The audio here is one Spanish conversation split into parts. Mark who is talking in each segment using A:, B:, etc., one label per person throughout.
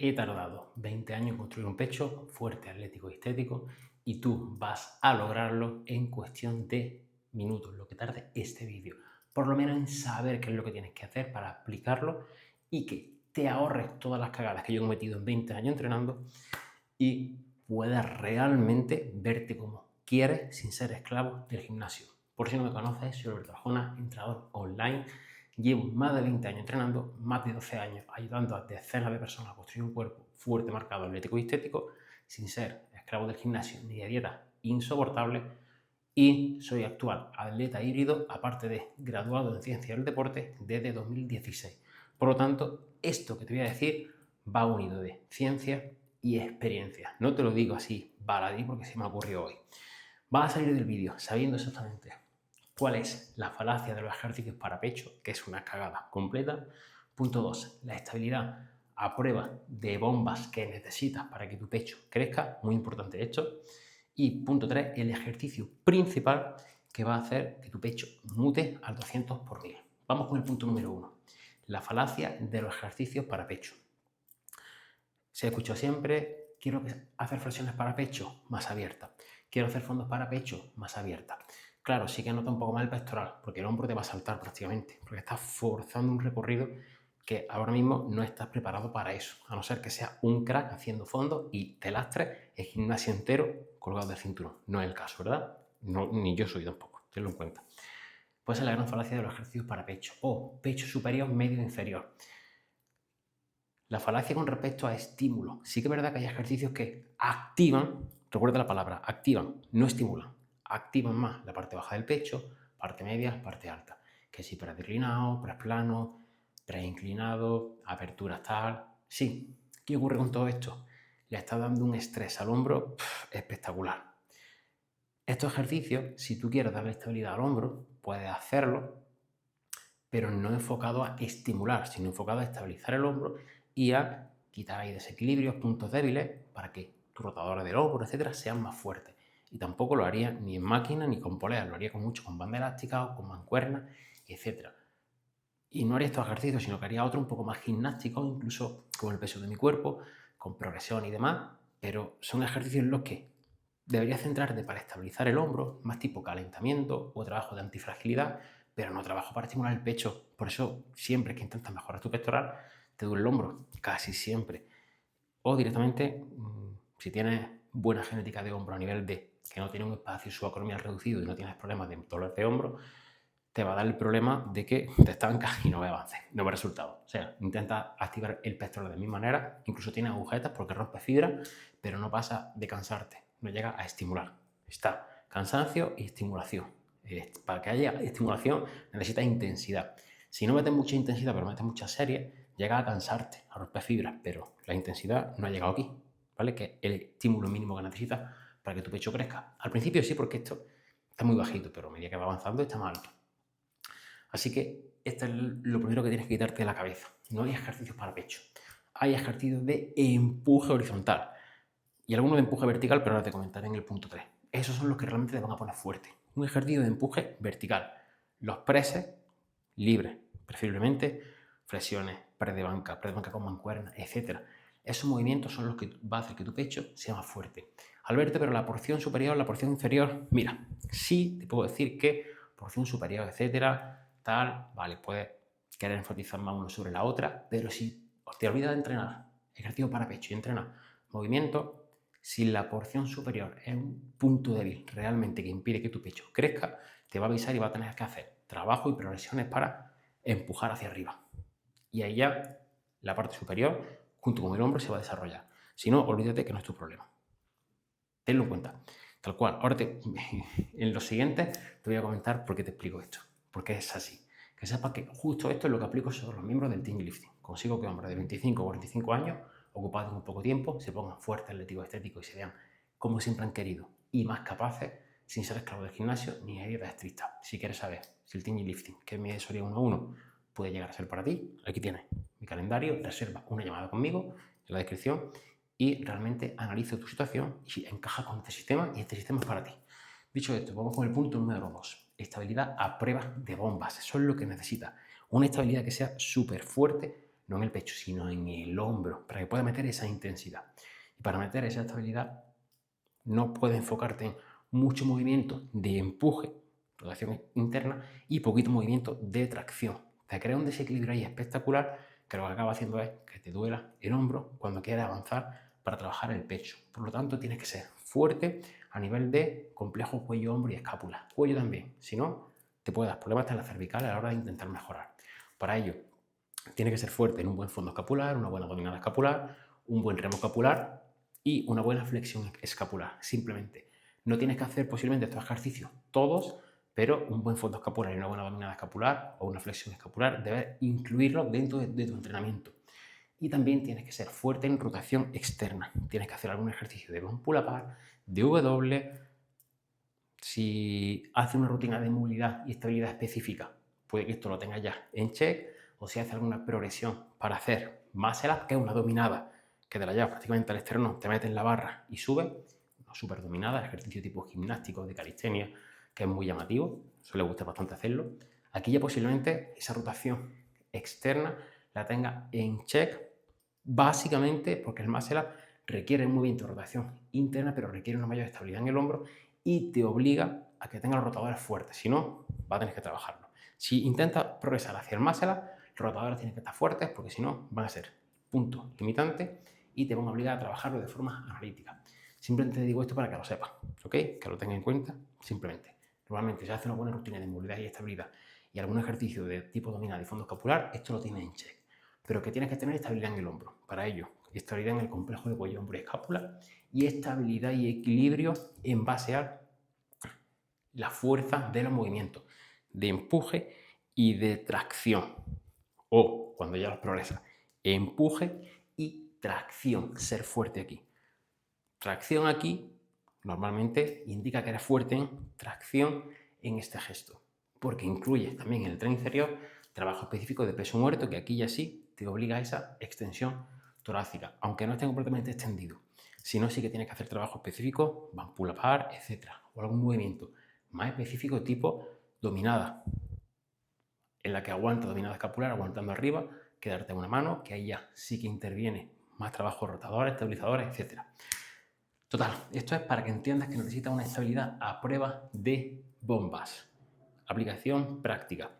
A: He tardado 20 años en construir un pecho fuerte, atlético y estético y tú vas a lograrlo en cuestión de minutos, lo que tarde este vídeo. Por lo menos en saber qué es lo que tienes que hacer para aplicarlo y que te ahorres todas las cagadas que yo he cometido en 20 años entrenando y puedas realmente verte como quieres sin ser esclavo del gimnasio. Por si no me conoces, soy Alberto Arjona, entrenador online. Llevo más de 20 años entrenando, más de 12 años ayudando a decenas de personas a construir un cuerpo fuerte, marcado, atlético y estético, sin ser esclavo del gimnasio ni de dietas insoportables. Y soy actual atleta híbrido, aparte de graduado en Ciencias del Deporte desde 2016. Por lo tanto, esto que te voy a decir va unido de ciencia y experiencia. No te lo digo así baladí porque se me ocurrió hoy. Vas a salir del vídeo sabiendo exactamente cuál es la falacia de los ejercicios para pecho, que es una cagada completa. Punto 2, la estabilidad a prueba de bombas que necesitas para que tu pecho crezca, muy importante esto. Y punto 3, el ejercicio principal que va a hacer que tu pecho mute al 200 por 1000. Vamos con el punto número 1, la falacia de los ejercicios para pecho. Se escuchó siempre, quiero hacer flexiones para pecho más abiertas, quiero hacer fondos para pecho más abiertas. Claro, sí que nota un poco más el pectoral, porque el hombro te va a saltar prácticamente, porque estás forzando un recorrido que ahora mismo no estás preparado para eso, a no ser que seas un crack haciendo fondos y te lastres el gimnasio entero colgado del cinturón. No es el caso, ¿verdad? No, ni yo soy tampoco, tenlo en cuenta. Pues es la gran falacia de los ejercicios para pecho, o pecho superior, medio e inferior. La falacia con respecto a estímulo. Sí que es verdad que hay ejercicios que activan, recuerda la palabra, activan, no estimulan. Activan más la parte baja del pecho, parte media, parte alta. Que si predeclinado, plano, preinclinado, apertura tal. Sí, ¿qué ocurre con todo esto? Le está dando un estrés al hombro espectacular. Estos ejercicios, si tú quieres darle estabilidad al hombro, puedes hacerlo, pero no enfocado a estimular, sino enfocado a estabilizar el hombro y a quitar ahí desequilibrios, puntos débiles, para que tus rotadores del hombro, etcétera, sean más fuertes. Y tampoco lo haría ni en máquina ni con poleas, lo haría mucho con banda elástica o con mancuernas, etcétera. Y no haría estos ejercicios, sino que haría otro un poco más gimnástico, incluso con el peso de mi cuerpo, con progresión y demás, pero son ejercicios en los que deberías centrarte para estabilizar el hombro, más tipo calentamiento o trabajo de antifragilidad, pero no trabajo para estimular el pecho. Por eso, siempre que intentas mejorar tu pectoral, te duele el hombro, casi siempre. O directamente, si tienes buena genética de hombro a nivel de que no tiene un espacio subacromial reducido y no tienes problemas de dolor de hombro, te va a dar el problema de que te estancas y no ves avance, no ves resultados. O sea, intenta activar el pectoral de mi manera, incluso tiene agujetas porque rompe fibra, pero no pasa de cansarte, no llega a estimular. Está cansancio y estimulación. Para que haya estimulación necesitas intensidad. Si no metes mucha intensidad, pero metes mucha serie, llega a cansarte, a romper fibras, pero la intensidad no ha llegado aquí, ¿vale? Que es el estímulo mínimo que necesitas para que tu pecho crezca. Al principio sí, porque esto está muy bajito, pero a medida que va avanzando está más alto. Así que esto es lo primero que tienes que quitarte de la cabeza. No hay ejercicios para pecho. Hay ejercicios de empuje horizontal y algunos de empuje vertical, pero ahora te comentaré en el punto 3. Esos son los que realmente te van a poner fuerte. Un ejercicio de empuje vertical. Los presses libres, preferiblemente flexiones, press de banca con mancuerna, etc. Esos movimientos son los que va a hacer que tu pecho sea más fuerte. Alberto, pero la porción superior, la porción inferior, mira, sí te puedo decir que porción superior, etcétera, tal, vale, puedes querer enfatizar más uno sobre la otra, pero si te olvidas de entrenar ejercicio para pecho y entrenar movimiento, si la porción superior es un punto débil realmente que impide que tu pecho crezca, te va a avisar y va a tener que hacer trabajo y progresiones para empujar hacia arriba. Y ahí ya la parte superior, junto con el hombro, se va a desarrollar. Si no, olvídate que no es tu problema. Tenlo en cuenta. Tal cual. Ahora en lo siguiente te voy a comentar por qué te explico esto. Porque es así. Que sepas que justo esto es lo que aplico sobre los miembros del Team Lifting. Consigo que hombres de 25 o 45 años, ocupados en poco tiempo, se pongan fuertes, atléticos, estéticos y se vean como siempre han querido y más capaces sin ser esclavos del gimnasio ni de dietas estrictas. Si quieres saber si el Team Lifting, que es mi asesoría 1 a 1, puede llegar a ser para ti, aquí tienes mi calendario, reserva una llamada conmigo en la descripción y realmente analizo tu situación y si encaja con este sistema y este sistema es para ti. Dicho esto, vamos con el punto número 2. Estabilidad a prueba de bombas. Eso es lo que necesitas. Una estabilidad que sea súper fuerte, no en el pecho, sino en el hombro, para que puedas meter esa intensidad. Y para meter esa estabilidad, no puedes enfocarte en mucho movimiento de empuje, rotación interna, y poquito movimiento de tracción. Te crea un desequilibrio ahí espectacular que lo que acaba haciendo es que te duela el hombro cuando quieres avanzar para trabajar el pecho. Por lo tanto, tienes que ser fuerte a nivel de complejo cuello, hombro y escápula. Cuello también, si no, te puede dar problemas en la cervical a la hora de intentar mejorar. Para ello, tienes que ser fuerte en un buen fondo escapular, una buena dominada escapular, un buen remo escapular y una buena flexión escapular. Simplemente, no tienes que hacer posiblemente estos ejercicios todos, pero un buen fondo escapular y una buena dominada escapular o una flexión escapular debes incluirlo dentro de tu entrenamiento. Y también tienes que ser fuerte en rotación externa. Tienes que hacer algún ejercicio de pull apart, de W. Si haces una rutina de movilidad y estabilidad específica, puede que esto lo tengas ya en check, o si haces alguna progresión para hacer muscle up, que es una dominada, que te la llevas prácticamente al externo, te metes en la barra y subes, una super dominada, ejercicio tipo gimnástico de calistenia, que es muy llamativo, suele gustar bastante hacerlo. Aquí ya posiblemente esa rotación externa la tenga en check, básicamente porque el muscle up requiere un movimiento de rotación interna, pero requiere una mayor estabilidad en el hombro y te obliga a que tengas los rotadores fuertes, si no, vas a tener que trabajarlo. Si intentas progresar hacia el muscle up, los rotadores tienen que estar fuertes porque si no, van a ser puntos limitantes y te van a obligar a trabajarlo de forma analítica. Simplemente te digo esto para que lo sepas, ¿ok? Que lo tengas en cuenta, simplemente. Normalmente si haces una buena rutina de movilidad y estabilidad y algún ejercicio de tipo dominada y fondo escapular, esto lo tienes en check. Pero que tienes que tener estabilidad en el hombro. Para ello, estabilidad en el complejo de cuello, hombro y escápula y estabilidad y equilibrio en base a la fuerza de los movimientos, de empuje y de tracción. O, cuando ya los progresas, empuje y tracción, ser fuerte aquí. Tracción aquí normalmente indica que eres fuerte en tracción en este gesto, porque incluye también en el tren inferior trabajo específico de peso muerto, que aquí ya sí te obliga a esa extensión torácica, aunque no esté completamente extendido. Si no, sí que tienes que hacer trabajo específico, pull apart, etc. O algún movimiento más específico tipo dominada, en la que aguanta dominada escapular, aguantando arriba, quedarte en una mano, que ahí ya sí que interviene más trabajo rotadores, estabilizadores, etc. Total, esto es para que entiendas que necesitas una estabilidad a prueba de bombas. Aplicación práctica.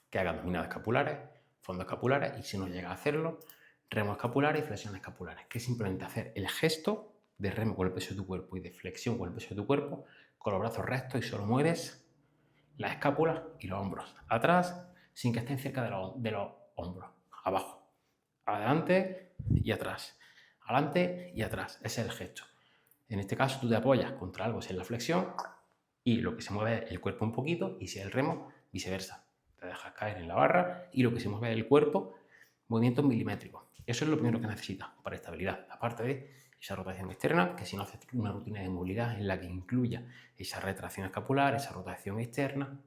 A: Que hagas dominadas escapulares, fondos escapulares y si no llegas a hacerlo, remo escapulares y flexiones escapulares. Que es simplemente hacer el gesto de remo con el peso de tu cuerpo y de flexión con el peso de tu cuerpo con los brazos rectos y solo mueves las escápulas y los hombros atrás sin que estén cerca de los hombros. Abajo. Adelante y atrás. Adelante y atrás. Ese es el gesto. En este caso tú te apoyas contra algo si es la flexión y lo que se mueve es el cuerpo un poquito y si es el remo, viceversa. Te dejas caer en la barra y lo que se mueve es el cuerpo, movimientos milimétricos. Eso es lo primero que necesitas para estabilidad, aparte de esa rotación externa, que si no haces una rutina de movilidad en la que incluya esa retracción escapular, esa rotación externa,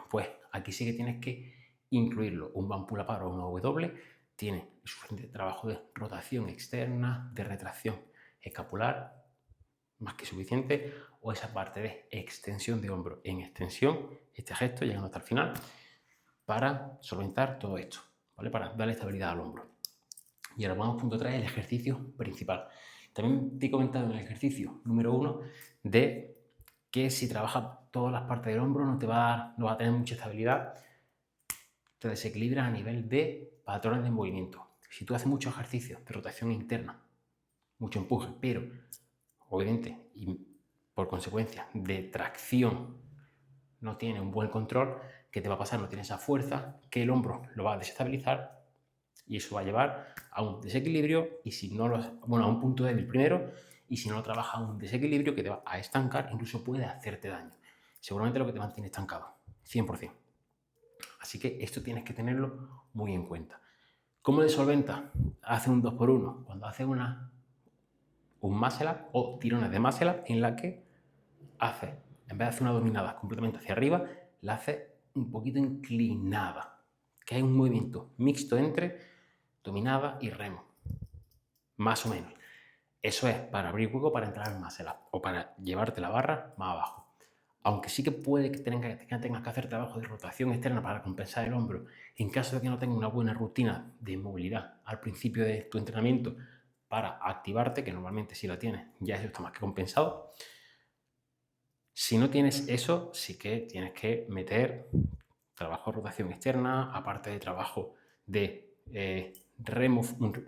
A: pues aquí sí que tienes que incluirlo. Un pull apart o una W tiene suficiente trabajo de rotación externa, de retracción escapular, más que suficiente, o esa parte de extensión de hombro en extensión, este gesto llegando hasta el final, para solventar todo esto, ¿vale? Para darle estabilidad al hombro. Y ahora vamos a punto 3, el ejercicio principal. También te he comentado en el ejercicio número 1 de que si trabajas todas las partes del hombro no va a tener mucha estabilidad, te desequilibras a nivel de patrones de movimiento. Si tú haces muchos ejercicios de rotación interna, mucho empuje, pero obviamente y por consecuencia de tracción no tiene un buen control, ¿qué te va a pasar? No tiene esa fuerza, que el hombro lo va a desestabilizar y eso va a llevar a un desequilibrio y si no a un punto débil primero y si no lo trabajas a un desequilibrio que te va a estancar, incluso puede hacerte daño. Seguramente lo que te mantiene estancado, 100%. Así que esto tienes que tenerlo muy en cuenta. ¿Cómo le solventa? Hace un 2x1. Cuando hace un muscle up o tirones de muscle up en la que hace, en vez de hacer una dominada completamente hacia arriba, la hace un poquito inclinada, que hay un movimiento mixto entre dominada y remo, más o menos. Eso es para abrir hueco para entrar en muscle up o para llevarte la barra más abajo. aunque sí que puede que tengas que hacer trabajo de rotación externa para compensar el hombro, en caso de que no tengas una buena rutina de movilidad al principio de tu entrenamiento para activarte, que normalmente si la tienes ya eso está más que compensado. Si no tienes eso, sí que tienes que meter trabajo de rotación externa, aparte de trabajo de remo,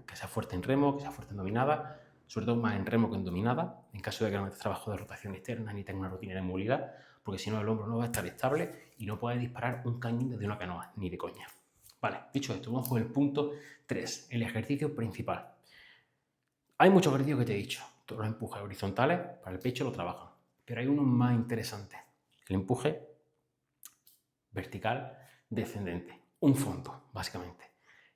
A: que sea fuerte en remo, que sea fuerte en dominada, sobre todo más en remo que en dominada, en caso de que no metas trabajo de rotación externa ni tengas una rutina de movilidad, porque si no el hombro no va a estar estable y no puedes disparar un cañón desde una canoa, ni de coña. Vale, dicho esto, vamos con el punto 3, el ejercicio principal. Hay muchos ejercicios que te he dicho, todos los empujes horizontales para el pecho lo trabajan, pero hay uno más interesante, el empuje vertical descendente, un fondo, básicamente.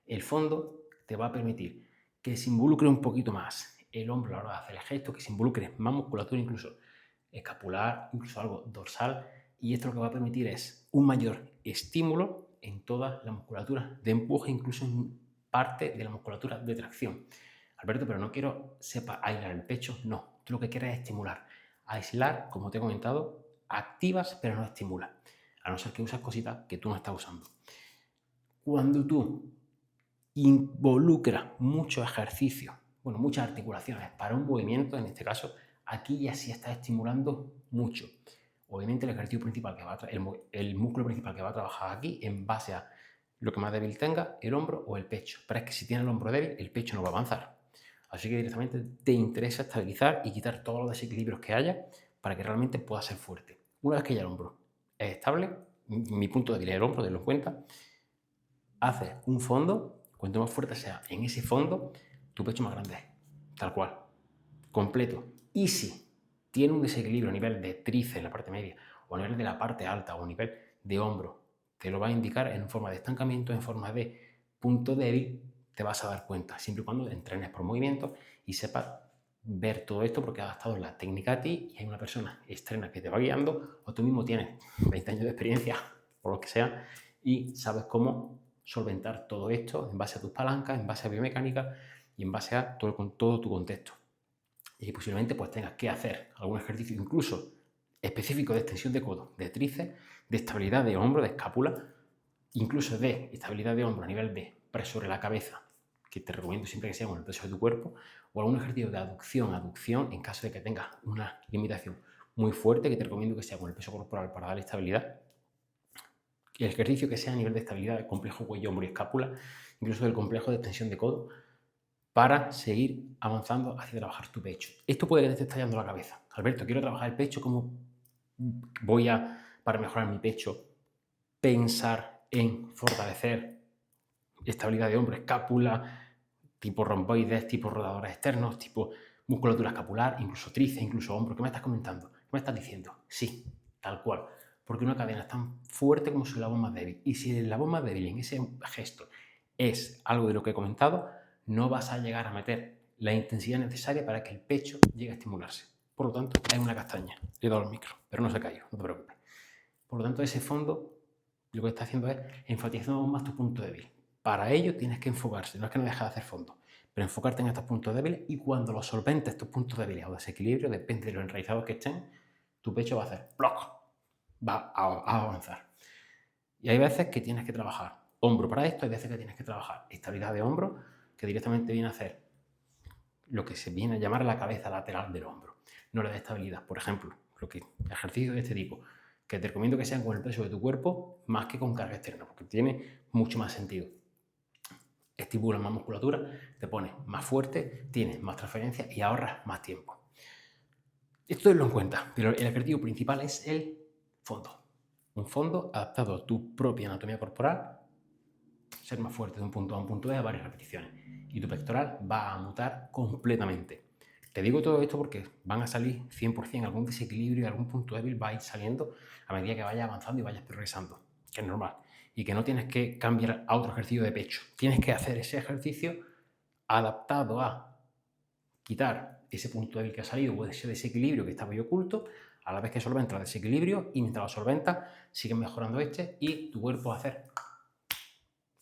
A: El fondo te va a permitir que se involucre un poquito más el hombro a la hora de hacer el gesto, que se involucre más musculatura, incluso escapular, incluso algo dorsal, y esto lo que va a permitir es un mayor estímulo en toda la musculatura de empuje, incluso en parte de la musculatura de tracción. Alberto, pero no quiero aislar el pecho, no, tú lo que quieres es estimular. Aislar, como te he comentado, activas pero no estimulas, a no ser que usas cositas que tú no estás usando. Cuando tú involucras muchos ejercicios, bueno, muchas articulaciones para un movimiento, en este caso, aquí ya sí estás estimulando mucho. Obviamente el ejercicio principal que va a el músculo principal que va a trabajar aquí en base a lo que más débil tenga, el hombro o el pecho. Pero es que si tienes el hombro débil, el pecho no va a avanzar. Así que directamente te interesa estabilizar y quitar todos los desequilibrios que haya para que realmente pueda ser fuerte. Una vez que ya el hombro es estable, mi punto débil es el hombro, tenlo en cuenta, haces un fondo, cuanto más fuerte sea en ese fondo, tu pecho más grande es, tal cual, completo. Y si tiene un desequilibrio a nivel de tríceps en la parte media, o a nivel de la parte alta, o a nivel de hombro, te lo va a indicar en forma de estancamiento, en forma de punto débil, te vas a dar cuenta, siempre y cuando entrenes por movimiento y sepas ver todo esto porque has adaptado la técnica a ti y hay una persona externa que te va guiando, o tú mismo tienes 20 años de experiencia, por lo que sea, y sabes cómo solventar todo esto en base a tus palancas, en base a biomecánica y en base a todo tu contexto. Y posiblemente pues tengas que hacer algún ejercicio incluso específico de extensión de codo, de tríceps, de estabilidad de hombro, de escápula, incluso de estabilidad de hombro a nivel de press sobre la cabeza, que te recomiendo siempre que sea con el peso de tu cuerpo, o algún ejercicio de aducción en caso de que tengas una limitación muy fuerte, que te recomiendo que sea con el peso corporal para darle estabilidad. El ejercicio que sea a nivel de estabilidad del complejo cuello, hombro y escápula, incluso del complejo de extensión de codo, para seguir avanzando hacia trabajar tu pecho. Esto puede que te esté estallando la cabeza. Alberto, quiero trabajar el pecho, ¿cómo voy a, para mejorar mi pecho, pensar en fortalecer estabilidad de hombro, escápula, tipo romboides, tipo rodadores externos, tipo musculatura escapular, incluso tríceps, incluso hombro? ¿Qué me estás comentando? ¿Qué me estás diciendo? Sí, tal cual. Porque una cadena es tan fuerte como su eslabón más débil. Y si el eslabón más débil en ese gesto es algo de lo que he comentado, no vas a llegar a meter la intensidad necesaria para que el pecho llegue a estimularse. Por lo tanto, es una castaña. Le he dado el micro, pero no se cayó, no te preocupes. Por lo tanto, ese fondo lo que está haciendo es enfatizando aún más tu punto débil. Para ello tienes que enfocarse, no es que no dejes de hacer fondo, pero enfocarte en estos puntos débiles, y cuando los solventes, estos puntos débiles o desequilibrio, depende de lo enraizados que estén, tu pecho va a hacer ¡ploc! Va a avanzar. Y hay veces que tienes que trabajar hombro para esto, hay veces que tienes que trabajar estabilidad de hombro, que directamente viene a hacer lo que se viene a llamar la cabeza lateral del hombro, no la de estabilidad. Por ejemplo, ejercicios de este tipo, que te recomiendo que sean con el peso de tu cuerpo más que con carga externa, porque tiene mucho más sentido. Estimulas más musculatura, te pones más fuerte, tienes más transferencia y ahorras más tiempo. Esto tenlo en cuenta, pero el ejercicio principal es el fondo. Un fondo adaptado a tu propia anatomía corporal, ser más fuerte de un punto A a un punto B a varias repeticiones. Y tu pectoral va a mutar completamente. Te digo todo esto porque van a salir 100%, algún desequilibrio, algún punto débil va a ir saliendo a medida que vayas avanzando y vayas progresando, que es normal. Y que no tienes que cambiar a otro ejercicio de pecho. Tienes que hacer ese ejercicio adaptado a quitar ese punto débil que ha salido o ese desequilibrio que estaba ahí oculto, a la vez que solventa el desequilibrio, y mientras lo solventa, sigues mejorando y tu cuerpo va a hacer,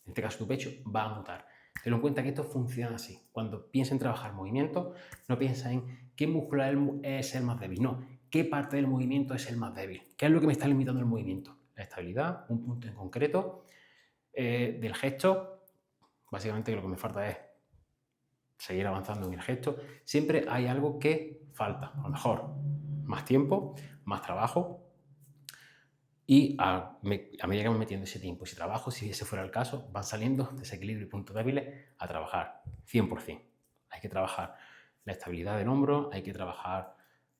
A: en este caso tu pecho, va a mutar. Ten en cuenta que esto funciona así. Cuando piensa en trabajar movimiento, no piensa en qué músculo es el más débil, no. qué parte del movimiento es el más débil, qué es lo que me está limitando el movimiento. La estabilidad, un punto en concreto del gesto, básicamente lo que me falta es seguir avanzando en el gesto. Siempre hay algo que falta, a lo mejor más tiempo, más trabajo, y a medida que vamos metiendo ese tiempo, ese trabajo, si ese fuera el caso, van saliendo desequilibrios y puntos débiles a trabajar 100%. Hay que trabajar la estabilidad del hombro, hay que trabajar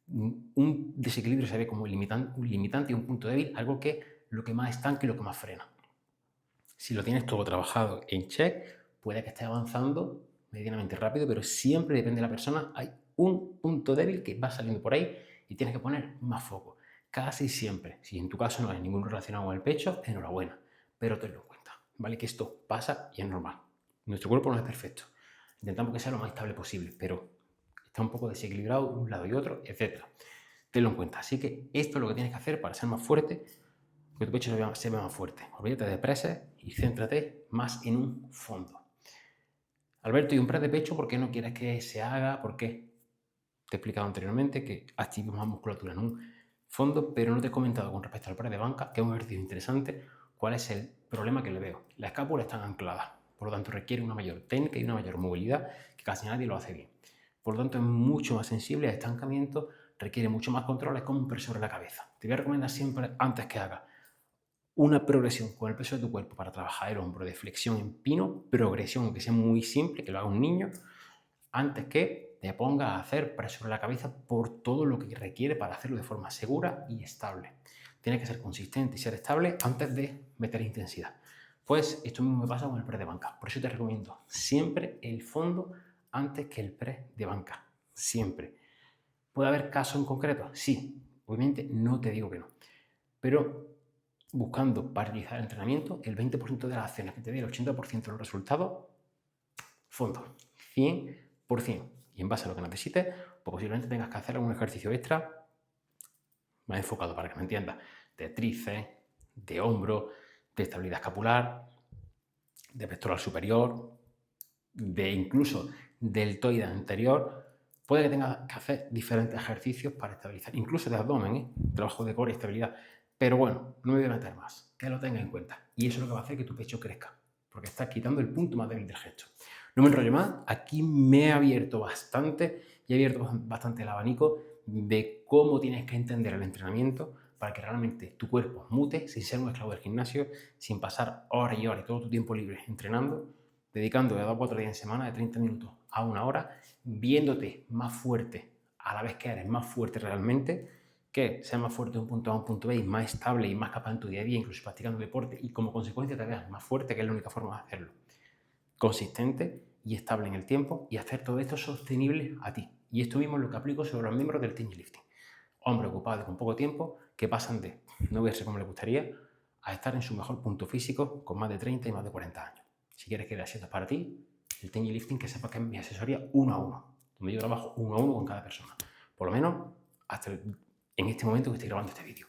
A: un desequilibrio, se ve como un limitante y un punto débil, algo que lo que más estanca y lo que más frena. Si lo tienes todo trabajado en check, puede que estés avanzando medianamente rápido, pero siempre depende de la persona. Hay un punto débil que va saliendo por ahí y tienes que poner más foco. Casi siempre. Si en tu caso no hay ninguno relacionado con el pecho, enhorabuena, pero tenlo en cuenta, ¿vale? Que esto pasa y es normal. Nuestro cuerpo no es perfecto. Intentamos que sea lo más estable posible, pero está un poco desequilibrado de un lado y otro, etc. Tenlo en cuenta. Así que esto es lo que tienes que hacer para ser más fuerte, que tu pecho se vea más fuerte. Olvídate de presses y céntrate más en un fondo. Alberto, ¿y un press de pecho por qué no quieres que se haga? ¿Por qué? Te he explicado anteriormente que activemos más musculatura en un fondo, pero no te he comentado con respecto al press de banca, que es un ejercicio interesante, cuál es el problema que le veo. La escápula está anclada, por lo tanto requiere una mayor técnica y una mayor movilidad, que casi nadie lo hace bien. Por lo tanto es mucho más sensible al estancamiento, requiere mucho más control, es como un peso sobre la cabeza. Te voy a recomendar siempre, antes que hagas una progresión con el peso de tu cuerpo para trabajar el hombro de flexión en pino, progresión que sea muy simple, que lo haga un niño, antes que te pongas a hacer press sobre la cabeza por todo lo que requiere para hacerlo de forma segura y estable. Tienes que ser consistente y ser estable antes de meter intensidad. Pues esto mismo me pasa con el press de banca. Por eso te recomiendo siempre el fondo antes que el press de banca. Siempre. ¿Puede haber casos en concreto? Sí. Obviamente no te digo que no. Pero buscando paralizar el entrenamiento, el 20% de las acciones que te dé el 80% de los resultados, fondo, 100%. Y en base a lo que necesites, pues posiblemente tengas que hacer algún ejercicio extra más enfocado, para que me entiendas, de tríceps, de hombro, de estabilidad escapular, de pectoral superior, de incluso deltoide anterior. Puede que tengas que hacer diferentes ejercicios para estabilizar, incluso de abdomen, trabajo de core y estabilidad. Pero bueno, no me voy a meter más, que lo tengas en cuenta. Y eso es lo que va a hacer que tu pecho crezca, porque estás quitando el punto más débil del gesto. No me enrollo más, aquí me he abierto bastante y he abierto bastante el abanico de cómo tienes que entender el entrenamiento para que realmente tu cuerpo mute sin ser un esclavo del gimnasio, sin pasar horas y horas y todo tu tiempo libre entrenando, dedicando de 2 a 4 días en semana, de 30 minutos a 1 hora, viéndote más fuerte a la vez que eres más fuerte realmente, que seas más fuerte de un punto A a un punto B y más estable y más capaz en tu día a día, incluso practicando deporte, y como consecuencia te veas más fuerte, que es la única forma de hacerlo. Consistente y estable en el tiempo, y hacer todo esto sostenible a ti. Y esto mismo es lo que aplico sobre los miembros del Team Lifting. Hombres ocupados con poco tiempo que pasan de no verse como les gustaría a estar en su mejor punto físico con más de 30 y más de 40 años. Si quieres que esto es para ti, el Team Lifting, que sepas que es mi asesoría 1 a 1, donde yo trabajo 1 a 1 con cada persona. Por lo menos hasta en este momento que estoy grabando este vídeo.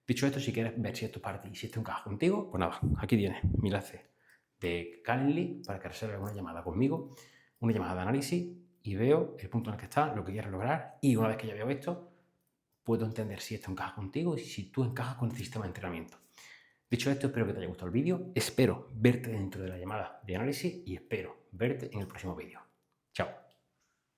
A: Dicho esto, si quieres ver si esto es para ti y si esto encaja contigo, pues nada, aquí tienes mi enlace de Calendly para que reserves una llamada conmigo, una llamada de análisis, y veo el punto en el que estás, lo que quieres lograr, y una vez que ya veo esto, puedo entender si esto encaja contigo y si tú encajas con el sistema de entrenamiento. Dicho esto, espero que te haya gustado el vídeo, espero verte dentro de la llamada de análisis y espero verte en el próximo vídeo. Chao.